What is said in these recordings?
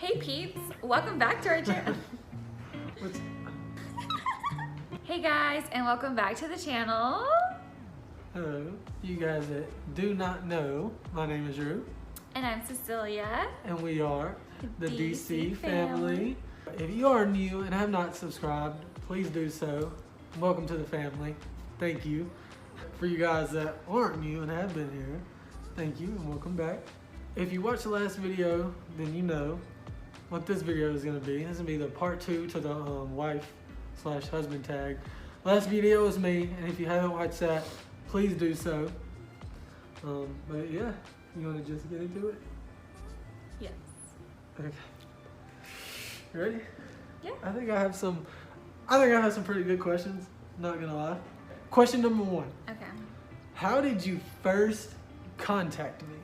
Hey peeps, welcome back to our channel. Hey guys, and welcome back to the channel. Hello, you guys that do not know, my name is Drew. And I'm Cecilia. And we are the DC family. family. If you are new and have not subscribed, please do so. Welcome to the family. Thank you. For you guys that aren't new and have been here, thank you and welcome back. If you watched the last video, then you know what this video is going to be. This is going to be the part 2 to the wife/husband tag. Last video was me, and if you haven't watched that, please do so. But yeah, you want to just get into it? Yes. Okay. You ready? Yeah. I think I have some pretty good questions, not gonna lie. Question number 1. Okay. How did you first contact me?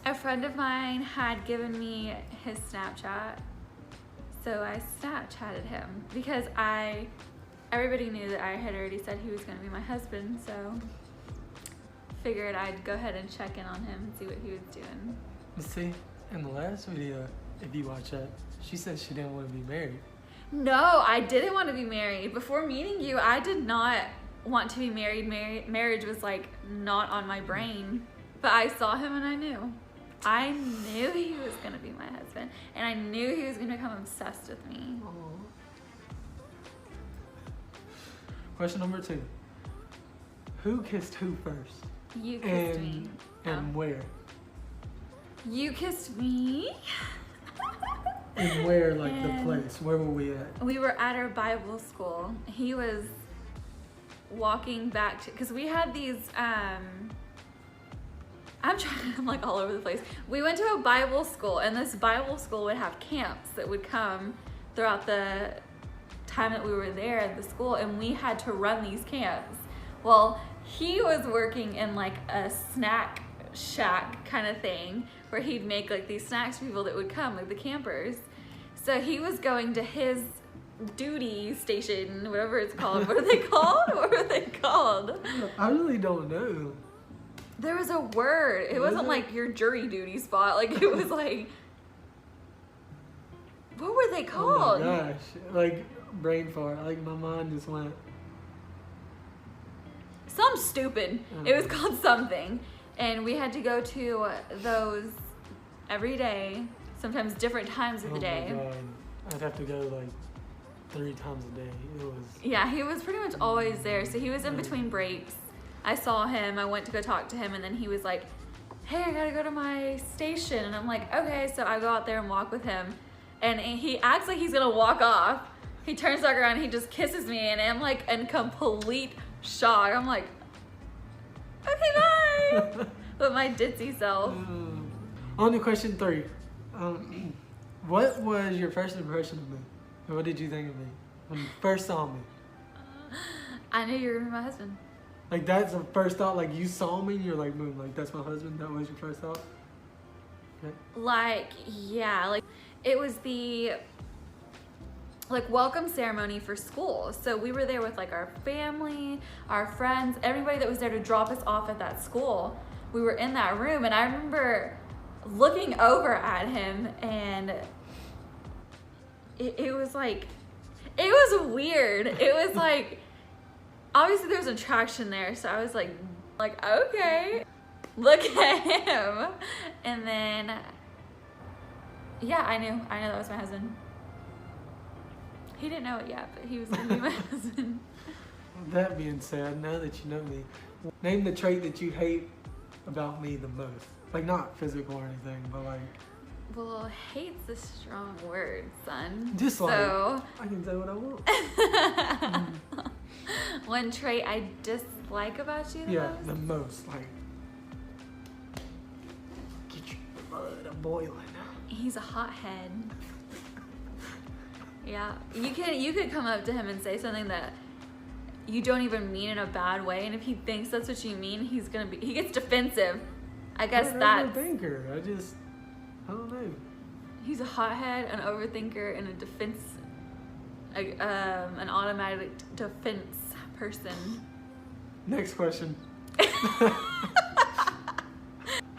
A friend of mine had given me his Snapchat, so I Snapchatted him because everybody knew that I had already said he was gonna be my husband, so figured I'd go ahead and check in on him and see what he was doing. See, in the last video, if you watch that, she said she didn't want to be married. No, I didn't want to be married. Before meeting you, I did not want to be married. Marriage was like not on my brain. But I saw him and I knew. I knew he was going to be my husband. And I knew he was going to become obsessed with me. Aww. Question number 2. Who kissed who first? You kissed me. And where? You kissed me. And where, like the place? Where were we at? We were at our Bible school. He was walking back to, because we had these, I'm like all over the place. We went to a Bible school, and this Bible school would have camps that would come throughout the time that we were there at the school, and we had to run these camps. Well, he was working in like a snack shack kind of thing where he'd make like these snacks for people that would come, like the campers. So he was going to his duty station, whatever it's called. What are they called? What were they called? I really don't know. There was a word. It wasn't like your jury duty spot. Like it was like, what were they called? Oh my gosh, like brain fart. Like my mind just went. Some stupid. It was called something. And we had to go to those every day, sometimes different times of the day. Oh my God. I'd have to go like 3 times a day. It was. Yeah, he was pretty much always there. So he was in between breaks. I saw him, I went to go talk to him, and then he was like, hey, I gotta go to my station. And I'm like, okay. So I go out there and walk with him. And he acts like he's gonna walk off. He turns back around and he just kisses me, and I'm like in complete shock. I'm like, okay, bye. But my ditzy self. On to question 3. What was your first impression of me? What did you think of me when you first saw me? I knew you were gonna be my husband. Like that's the first thought. Like you saw me and you're like, boom, like that's my husband. That was your first thought. Okay. Like, yeah, like it was the like welcome ceremony for school. So we were there with like our family, our friends, everybody that was there to drop us off at that school. We were in that room, and I remember looking over at him, and it was like, it was weird. It was like, obviously there was attraction there, so I was like, okay, look at him. And then, yeah, I knew that was my husband. He didn't know it yet, but he was gonna be my husband. That being said, now that you know me, name the trait that you hate about me the most. Like not physical or anything, but like. Well, hate's a strong word, son. Just like, so, I can say what I want. One trait I dislike about you the most? The most, like, get your blood a-boiling. He's a hothead. Yeah, you could come up to him and say something that you don't even mean in a bad way, and if he thinks that's what you mean, he gets defensive. I guess that's. I'm an overthinker. I don't know. He's a hothead, an overthinker, and a defense, an automatic defense person. Next question.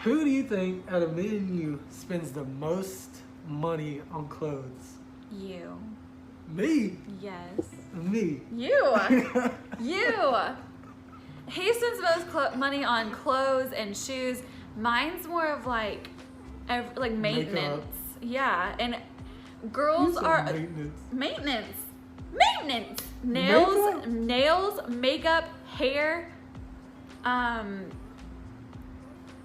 Who do you think out of me and you spends the most money on clothes? You. Me? Yes. Me. You. You. He spends most money on clothes and shoes. Mine's more of like maintenance. Makeup. Yeah, and You girls said are maintenance. Maintenance. Nails, makeup, hair.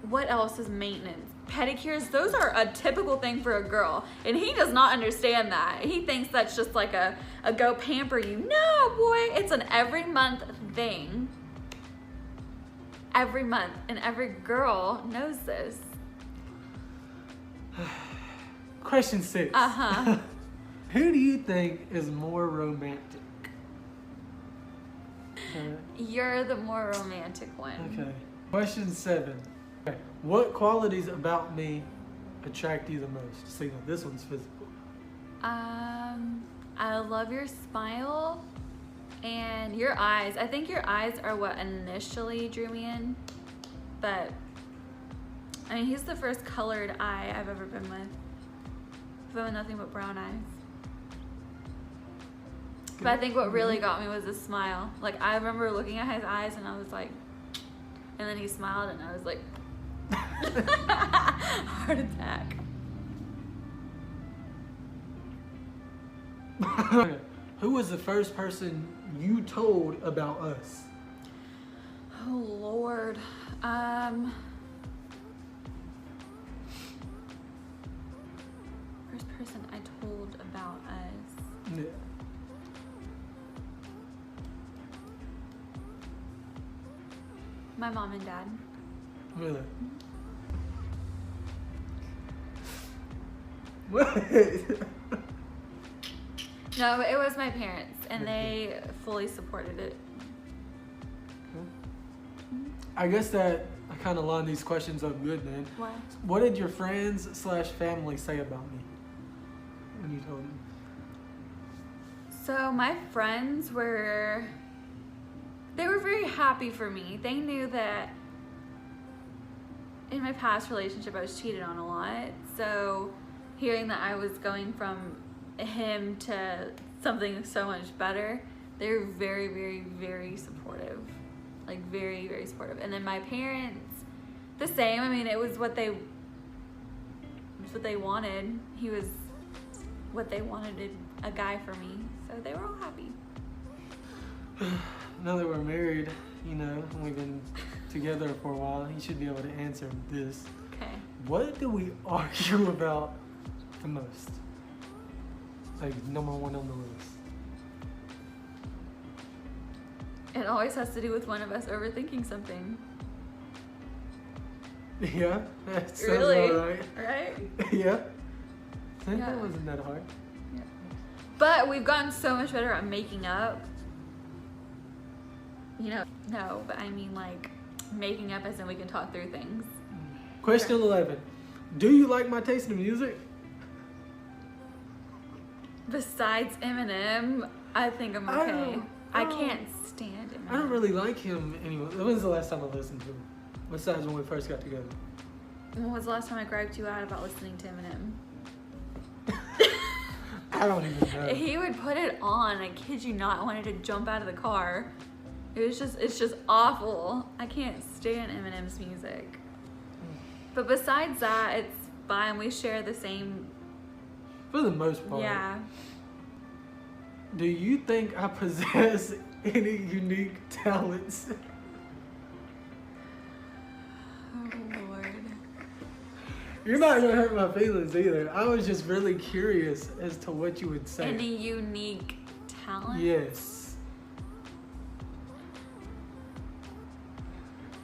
What else is maintenance? Pedicures. Those are a typical thing for a girl, and he does not understand that. He thinks that's just like a go pamper you. No, boy, it's an every month thing. Every month, and every girl knows this. Question 6. Uh-huh. Who do you think is more romantic? You're the more romantic one. Okay. Question 7. Okay. What qualities about me attract you the most? See, now this one's physical. I love your smile and your eyes. I think your eyes are what initially drew me in, but I mean, he's the first colored eye I've ever been with. I've been with nothing but brown eyes. But I think what really got me was his smile. Like, I remember looking at his eyes and I was like, and then he smiled and I was like, heart attack. Who was the first person you told about us? Oh Lord. First person I told about us. Yeah. My mom and dad. Really? What? No, it was my parents, and they fully supported it. I guess that I kind of lined these questions up good, man. Why? What did your friends / family say about me when you told them? So my friends were very happy for me. They knew that in my past relationship I was cheated on a lot. So hearing that I was going from him to something so much better, they were very, very, very supportive. Like very, very supportive. And then my parents, the same. I mean, it was what they wanted. He was what they wanted, a guy for me. So they were all happy. Now that we're married, you know, and we've been together for a while, you should be able to answer this. Okay. What do we argue about the most? Like, number one on the list. It always has to do with one of us overthinking something. Yeah, that sounds Really? about right. Right? Yeah. Yeah. That wasn't that hard. Yeah. But we've gotten so much better at making up. You know, no, but I mean like making up as in we can talk through things. Question 11. Do you like my taste in music? Besides Eminem, I think I'm okay. I can't stand Eminem. I don't really like him anymore. When's the last time I listened to him? Besides when we first got together. When was the last time I griped you out about listening to Eminem? I don't even know. He would put it on, I kid you not, I wanted to jump out of the car. It's just awful. I can't stand Eminem's music. But besides that, it's fine. We share the same. For the most part. Yeah. Do you think I possess any unique talents? Oh Lord. You're not gonna hurt my feelings either. I was just really curious as to what you would say. Any unique talent? Yes.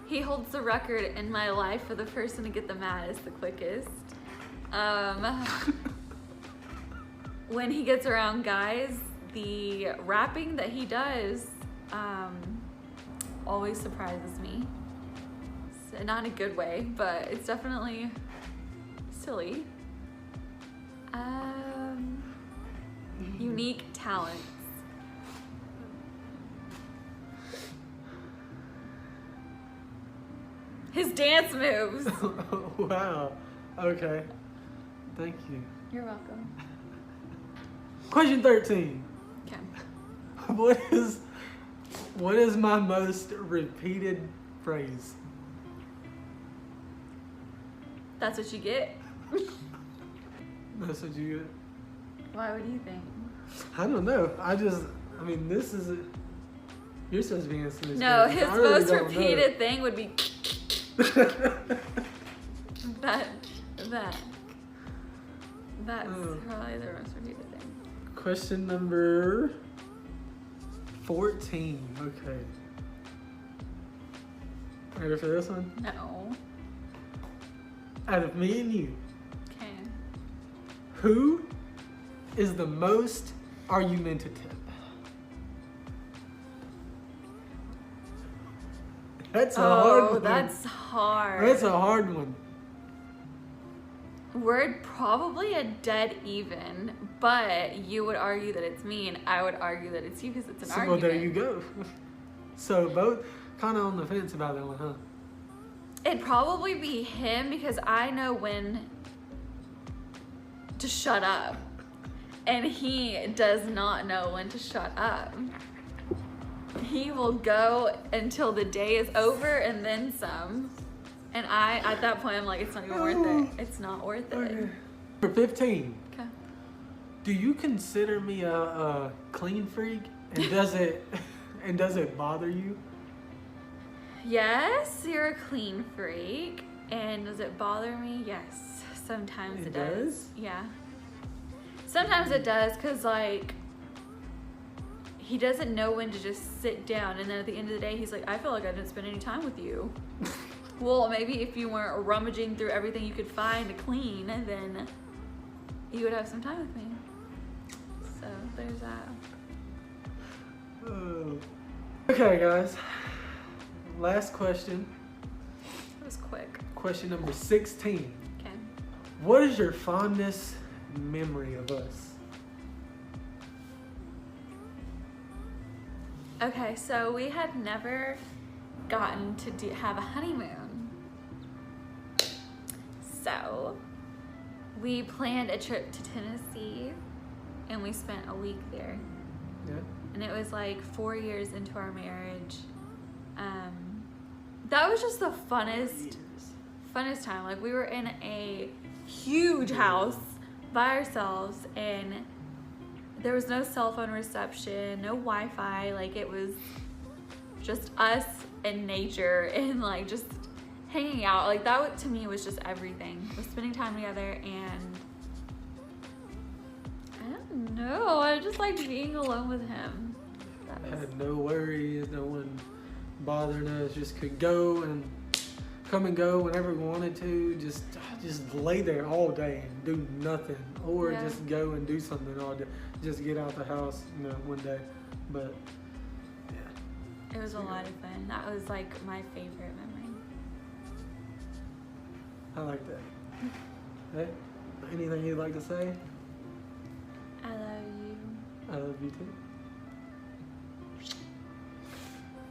He holds the record in my life for the person to get the maddest the quickest. When he gets around guys, the rapping that he does always surprises me. So, not in a good way, but it's definitely silly. Unique talents. His dance moves. Wow. Okay. Thank you. You're welcome. Question 13. Okay. What is my most repeated phrase? That's what you get? That's what you get? Why would you think? I don't know. This is you're supposed to be answering this. No, question. his I really most don't repeated thing would be that. That's probably the most repeated thing. Question number 14. Okay. Ready for this one? No. Out of me and you, Okay. who is the most argumentative? That's a hard one. That's hard. That's a hard one. We're probably a dead even, but you would argue that it's me, and I would argue that it's you because it's an argument. Well, there you go. So both kind of on the fence about that one, huh? It'd probably be him because I know when to shut up, and he does not know when to shut up. He will go until the day is over and then some. And at that point, I'm like, it's not even worth it. It's not worth it. Okay. For 15. Okay. Do you consider me a clean freak? And does it bother you? Yes, you're a clean freak. And does it bother me? Yes. Sometimes it does. Yeah. Sometimes it does because, like, he doesn't know when to just sit down. And then at the end of the day, he's like, I feel like I didn't spend any time with you. Well, maybe if you weren't rummaging through everything you could find to clean, then you would have some time with me. So there's that. Oh. Okay, guys. Last question. That was quick. Question number 16. Okay. What is your fondest memory of us? Okay, so we had never gotten to have a honeymoon. So we planned a trip to Tennessee and we spent a week there. Yeah. And it was like 4 years into our marriage. That was just the funnest time. Like, we were in a huge house by ourselves, and there was no cell phone reception, no Wi-Fi. Like, it was just us and nature and like just hanging out. Like, that to me was just everything. Was spending time together, and I don't know, I just liked being alone with him. Had no worries, no one bothering us, just could go and come and go whenever we wanted to, just lay there all day and do nothing, or just go and do something all day, just get out the house, one day. But yeah, it was a lot of fun. That was like my favorite memory. I like that. Hey, anything you'd like to say? I love you. I love you too.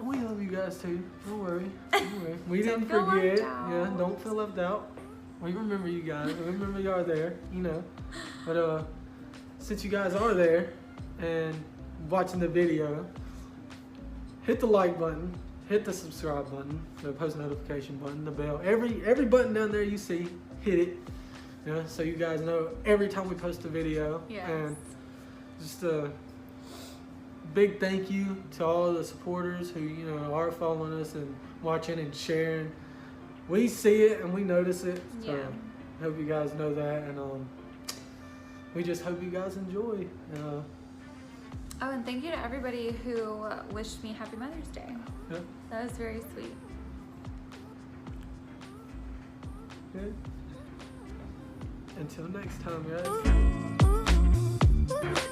We love you guys too. Don't worry. We didn't forget. Yeah, don't feel left out. We remember you guys. We remember you are there, But since you guys are there and watching the video, hit the like button, hit the subscribe button, the post notification button, the bell. Every button down there you see, hit it. So you guys know every time we post a video. Yes. And just big thank you to all the supporters who are following us and watching and sharing. We see it and we notice it, so I hope you guys know that, and we just hope you guys enjoy. Oh, and thank you to everybody who wished me Happy Mother's Day. Yeah. That was very sweet. Good. Until next time, guys.